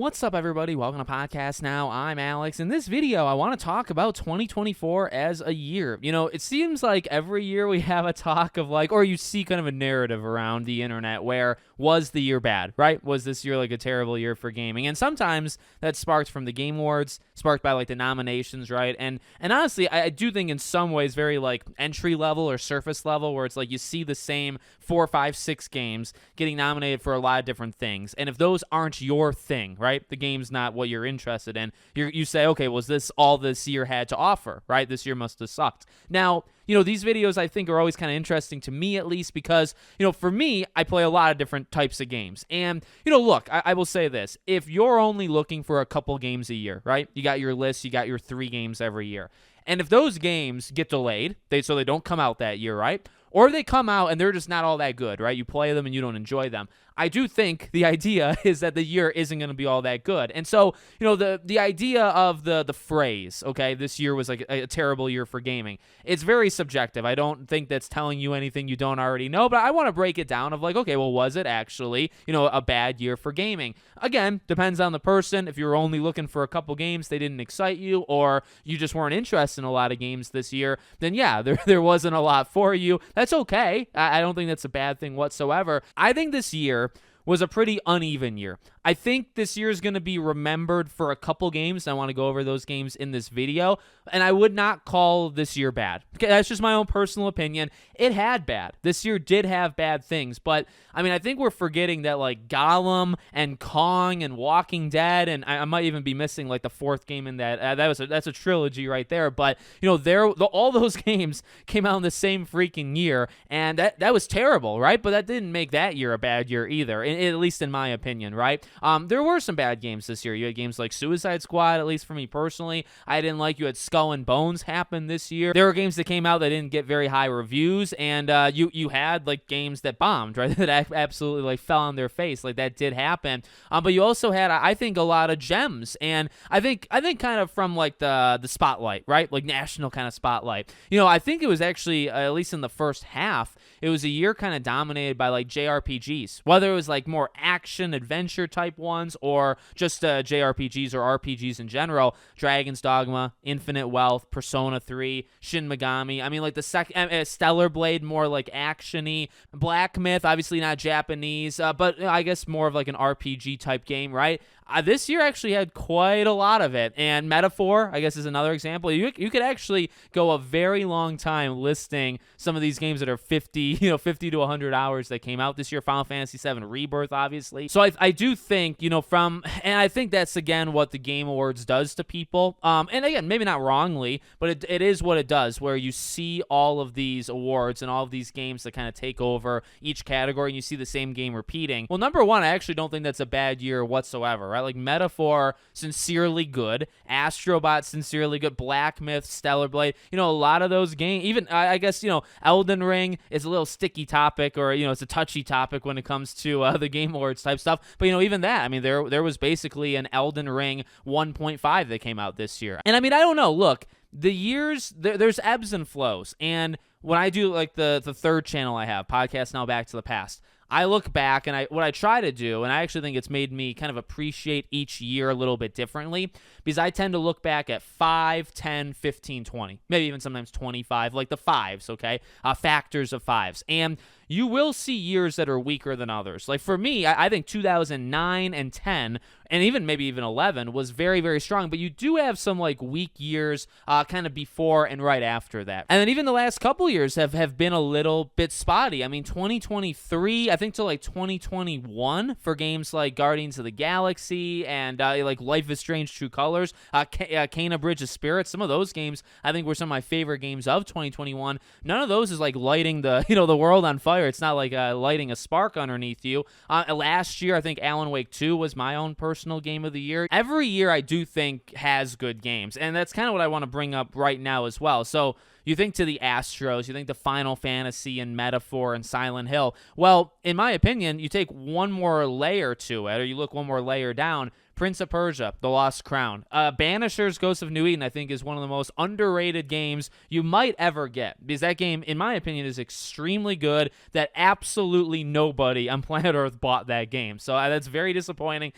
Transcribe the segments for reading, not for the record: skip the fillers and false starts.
What's up, everybody? Welcome to Podcast Now. I'm Alex. In this video, I want to talk about 2024 as a year. You know, it seems like every year we have a talk of or you see kind of a narrative around the internet where, was the year bad, right? Was this year like a terrible year for gaming? And sometimes that's sparked from the Game Awards, sparked by the nominations, right? And honestly, I do think in some ways very entry level or surface level where it's you see the same 4, 5, 6 games getting nominated for a lot of different things. And if those aren't your thing, right? The game's not what you're interested in. You say, okay, was this all this year had to offer, right? This year must have sucked. Now, these videos I think are always kind of interesting to me, at least because, for me, I play a lot of different types of games. And, look, I will say this. If you're only looking for a couple games a year, right? You got your list, you got your 3 games every year. And if those games get delayed, so they don't come out that year, right? Or they come out and they're just not all that good, right? You play them and you don't enjoy them. I do think the idea is that the year isn't going to be all that good. And so, the idea of the phrase, okay, this year was a terrible year for gaming, it's very subjective. I don't think that's telling you anything you don't already know, but I want to break it down of okay, well, was it actually, a bad year for gaming? Again, depends on the person. If you're only looking for a couple games, they didn't excite you, or you just weren't interested in a lot of games this year, then yeah, there wasn't a lot for you. That's okay. I don't think that's a bad thing whatsoever. I think this year was a pretty uneven year. I think this year is going to be remembered for a couple games. I want to go over those games in this video, and I would not call this year bad. Okay, that's just my own personal opinion. It had bad. This year did have bad things, but I think we're forgetting that Gollum and Kong and Walking Dead, and I might even be missing the 4th game in that. That's a trilogy right there. But all those games came out in the same freaking year, and that was terrible, right? But that didn't make that year a bad year either, at least in my opinion, right? There were some bad games this year. You had games like Suicide Squad, at least for me personally, I didn't like. You had Skull and Bones happen this year. There were games that came out that didn't get very high reviews, and you had games that bombed, right? That absolutely fell on their face. That did happen. But you also had, I think, a lot of gems, and I think kind of from the spotlight, right? National kind of spotlight. I think it was actually, at least in the first half, it was a year kind of dominated by JRPGs, whether it was more action adventure type ones or just JRPGs or RPGs in general. Dragon's Dogma, Infinite Wealth, Persona 3, Shin Megami. The second Stellar Blade, more action-y. Black Myth, obviously not Japanese, but I guess more of an RPG type game, right? This year actually had quite a lot of it. And Metaphor, I guess, is another example. You could actually go a very long time listing some of these games that are 50 to 100 hours that came out this year. Final Fantasy VII Rebirth, obviously. So I do think, and I think that's, again, what the Game Awards does to people. And again, maybe not wrongly, but it is what it does, where you see all of these awards and all of these games that kind of take over each category, and you see the same game repeating. Well, number one, I actually don't think that's a bad year whatsoever, right? Metaphor, sincerely good. Astrobot, sincerely good. Black Myth, Stellar Blade. A lot of those games, even, I guess, Elden Ring is a little sticky topic, or, it's a touchy topic when it comes to the Game Awards type stuff. But, even that, there was basically an Elden Ring 1.5 that came out this year. And, I don't know. Look, the years, there's ebbs and flows. And when I do, the 3rd channel I have, Podcast Now Back to the Past, I look back and what I try to do, and I actually think it's made me kind of appreciate each year a little bit differently, because I tend to look back at 5, 10, 15, 20, maybe even sometimes 25, the fives, okay? Factors of fives. And you will see years that are weaker than others. For me, I think 2009 and 10, and maybe even 11, was very, very strong. But you do have some weak years kind of before and right after that. And then even the last couple years have been a little bit spotty. 2023, I think, to 2021 for games like Guardians of the Galaxy and Life is Strange True Colors, Kena Bridge of Spirits. Some of those games I think were some of my favorite games of 2021. None of those is lighting the the world on fire. It's not lighting a spark underneath you. Last year, I think Alan Wake 2 was my own personal game of the year. Every year, I do think has good games, and that's kind of what I want to bring up right now as well. So you think to the Astros, you think to Final Fantasy and Metaphor and Silent Hill. Well, in my opinion, you take one more layer to it, or you look one more layer down, Prince of Persia, The Lost Crown. Banishers, Ghosts of New Eden, I think, is one of the most underrated games you might ever get, because that game, in my opinion, is extremely good, that absolutely nobody on planet Earth bought that game. So that's very disappointing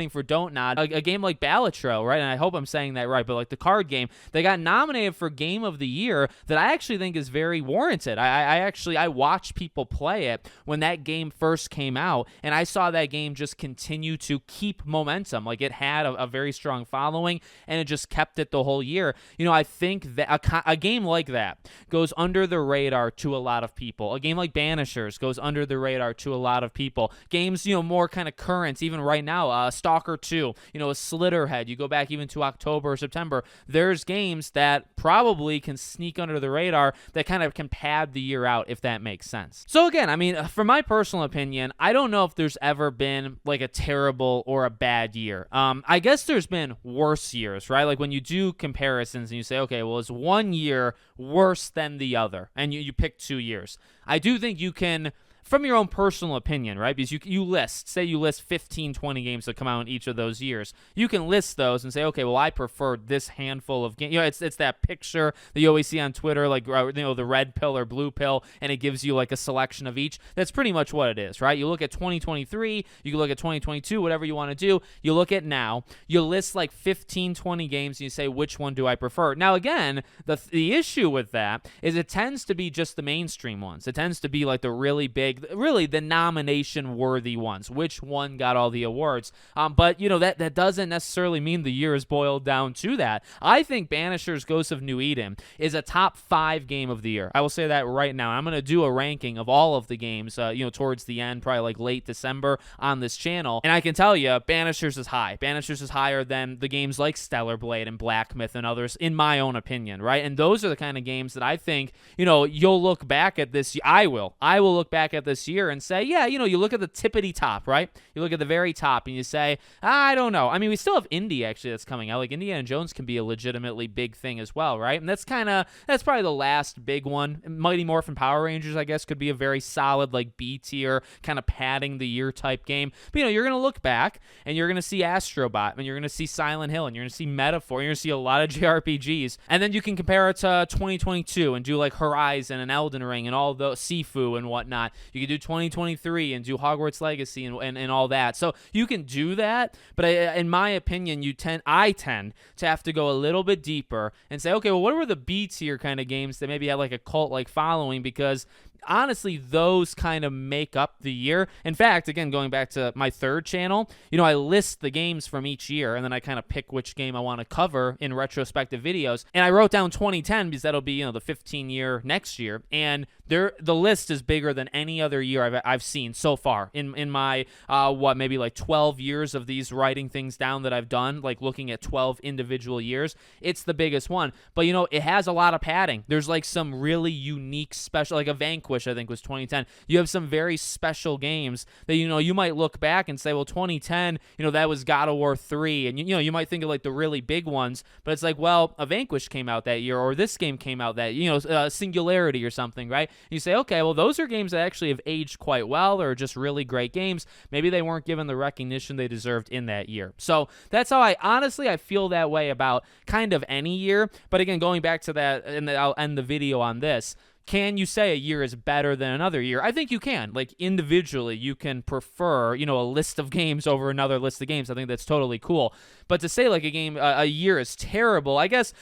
for Don't Nod. A game like Balatro, right, and I hope I'm saying that right, but like the card game, they got nominated for Game of the Year that I actually think is very warranted. I watched people play it when that game first came out, and I saw that game just continue to keep momentum. Like, it had a very strong following, and it just kept it the whole year. I think that a game like that goes under the radar to a lot of people. A game like Banishers goes under the radar to a lot of people. Games, more kind of current, even right now, Stalker 2, a Slitterhead, you go back even to October or September, there's games that probably can sneak under the radar that kind of can pad the year out, if that makes sense. So again, for my personal opinion, I don't know if there's ever been like a terrible or a bad year. I guess there's been worse years, right? Like when you do comparisons and you say, okay, well, is one year worse than the other? And you pick 2 years. I do think you can, from your own personal opinion, right? Because you list 15, 20 games that come out in each of those years. You can list those and say, okay, well, I prefer this handful of games. It's that picture that you always see on Twitter, like, the red pill or blue pill, and it gives you like a selection of each. That's pretty much what it is, right? You look at 2023, you can look at 2022, whatever you want to do. You look at now, you list like 15, 20 games, and you say, which one do I prefer? Now, again, the issue with that is it tends to be just the mainstream ones. It tends to be like the really big, really the nomination-worthy ones. Which one got all the awards? But, that doesn't necessarily mean the year is boiled down to that. I think Banishers Ghosts of New Eden is a top 5 game of the year. I will say that right now. I'm going to do a ranking of all of the games, towards the end, probably like late December on this channel. And I can tell you, Banishers is high. Banishers is higher than the games like Stellar Blade and Black Myth and others, in my own opinion, right? And those are the kind of games that I think, you'll look back at this. I will look back at this year and say, yeah, you look at the tippity top, right? You look at the very top and you say, I don't know. We still have indie actually that's coming out. Like Indiana Jones can be a legitimately big thing as well, right? And that's probably the last big one. Mighty Morphin Power Rangers, I guess, could be a very solid like B tier kind of padding the year type game. But you're gonna look back and you're gonna see Astrobot, and you're gonna see Silent Hill, and you're gonna see Metaphor, and you're gonna see a lot of JRPGs, and then you can compare it to 2022 and do like Horizon and Elden Ring and all the Sifu and whatnot. You can do 2023 and do Hogwarts Legacy and all that. So you can do that, but in my opinion, I tend to have to go a little bit deeper and say, okay, well, what were the B tier kind of games that maybe had like a cult like following? Because honestly, those kind of make up the year. In fact, again, going back to my third channel, I list the games from each year, and then I kind of pick which game I want to cover in retrospective videos. And I wrote down 2010 because that'll be, the 15-year next year. And the list is bigger than any other year I've seen so far in my, maybe like 12 years of these writing things down that I've done, like looking at 12 individual years. It's the biggest one. But, it has a lot of padding. There's like some really unique special, like a Vanquish, I think was 2010. You have some very special games that, you might look back and say, well, 2010, that was God of War 3. And, you might think of like the really big ones, but it's like, well, a Vanquish came out that year, or this game came out that, Singularity or something, right? And you say, okay, well, those are games that actually have aged quite well, or just really great games. Maybe they weren't given the recognition they deserved in that year. So that's how I feel that way about kind of any year. But again, going back to that, and I'll end the video on this. Can you say a year is better than another year? I think you can. Like, individually, you can prefer, a list of games over another list of games. I think that's totally cool. But to say, like, a year is terrible, I guess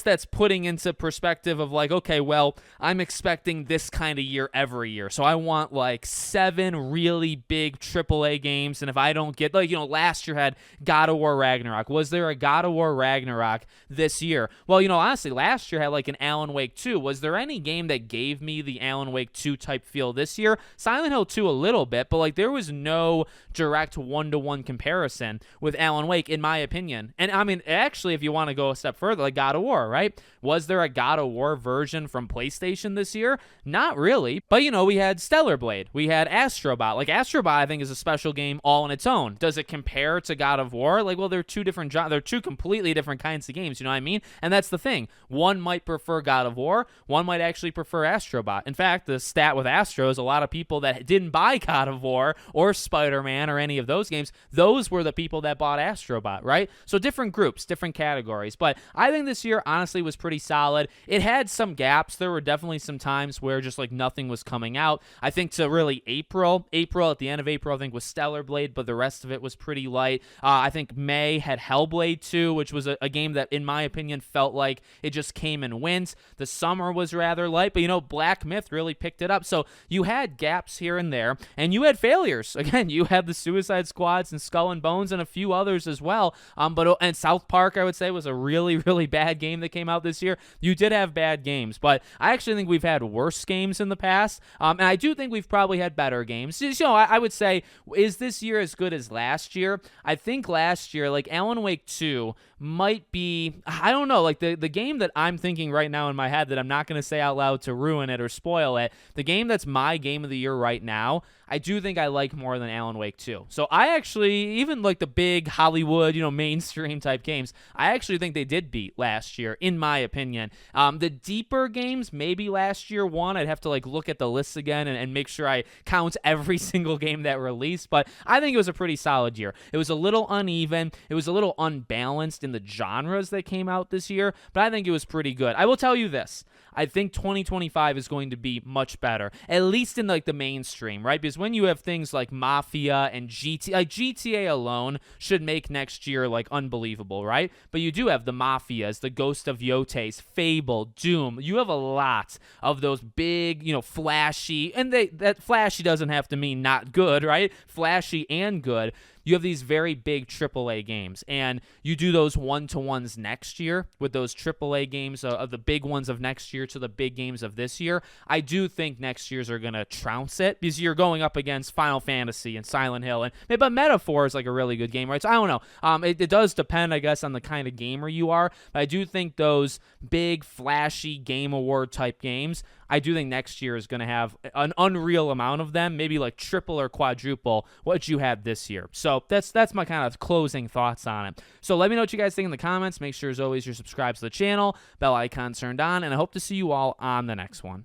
that's putting into perspective of, like, okay, well, I'm expecting this kind of year every year. So I want, like, 7 really big AAA games. And if I don't get, like, last year had God of War Ragnarok. Was there a God of War Ragnarok this year? Well, honestly, last year had, like, an Alan Wake 2. Was there any game that gave me the Alan Wake 2 type feel this year? Silent Hill 2 a little bit, but like there was no direct one-to-one comparison with Alan Wake, in my opinion. And actually, if you want to go a step further, like God of War, right? Was there a God of War version from PlayStation this year? Not really. But we had Stellar Blade, we had Astrobot. Like Astrobot, I think, is a special game all on its own. Does it compare to God of War? Like, well, they're two completely different kinds of games. You know what I mean? And that's the thing. One might prefer God of War. One might actually prefer prefer Astrobot. In fact, the stat with Astro is a lot of people that didn't buy God of War or Spider-Man or any of those games, those were the people that bought Astrobot, right? So different groups, different categories. But I think this year, honestly, was pretty solid. It had some gaps. There were definitely some times where just like nothing was coming out. I think to really April at the end of April, I think was Stellar Blade, but the rest of it was pretty light. I think May had Hellblade 2, which was a game that, in my opinion, felt like it just came and went. The summer was rather light, but, Black Myth really picked it up. So you had gaps here and there, and you had failures. Again, you had the Suicide Squads and Skull and Bones and a few others as well. And South Park, I would say, was a really, really bad game that came out this year. You did have bad games, but I actually think we've had worse games in the past, and I do think we've probably had better games. I would say, is this year as good as last year? I think last year, like Alan Wake 2 might be, I don't know, like the game that I'm thinking right now in my head that I'm not going to say out loud to ruin it or spoil it, the game that's my game of the year right now, I do think I like more than Alan Wake 2. So I actually, even like the big Hollywood, mainstream type games, I actually think they did beat last year, in my opinion. The deeper games, maybe last year won. I'd have to like look at the lists again and make sure I count every single game that released, but I think it was a pretty solid year. It was a little uneven. It was a little unbalanced in the genres that came out this year, but I think it was pretty good. I will tell you this. I think 2025 is going to be much better, at least in like the mainstream, right? Because when you have things like Mafia and GTA alone should make next year like unbelievable, right? But you do have the Mafias, the Ghost of Yotes, Fable, Doom. You have a lot of those big, flashy, and that flashy doesn't have to mean not good, right? Flashy and good. You have these very big AAA games, and you do those one-to-ones next year with those AAA games of the big ones of next year to the big games of this year. I do think next year's are going to trounce it because you're going up against Final Fantasy and Silent Hill, but Metaphor is like a really good game, right? So I don't know. It does depend, I guess, on the kind of gamer you are, but I do think those big, flashy Game Award type games, I do think next year is going to have an unreal amount of them, maybe like triple or quadruple what you had this year. So that's my kind of closing thoughts on it. So let me know what you guys think in the comments. Make sure, as always, you're subscribed to the channel, bell icon turned on, and I hope to see you all on the next one.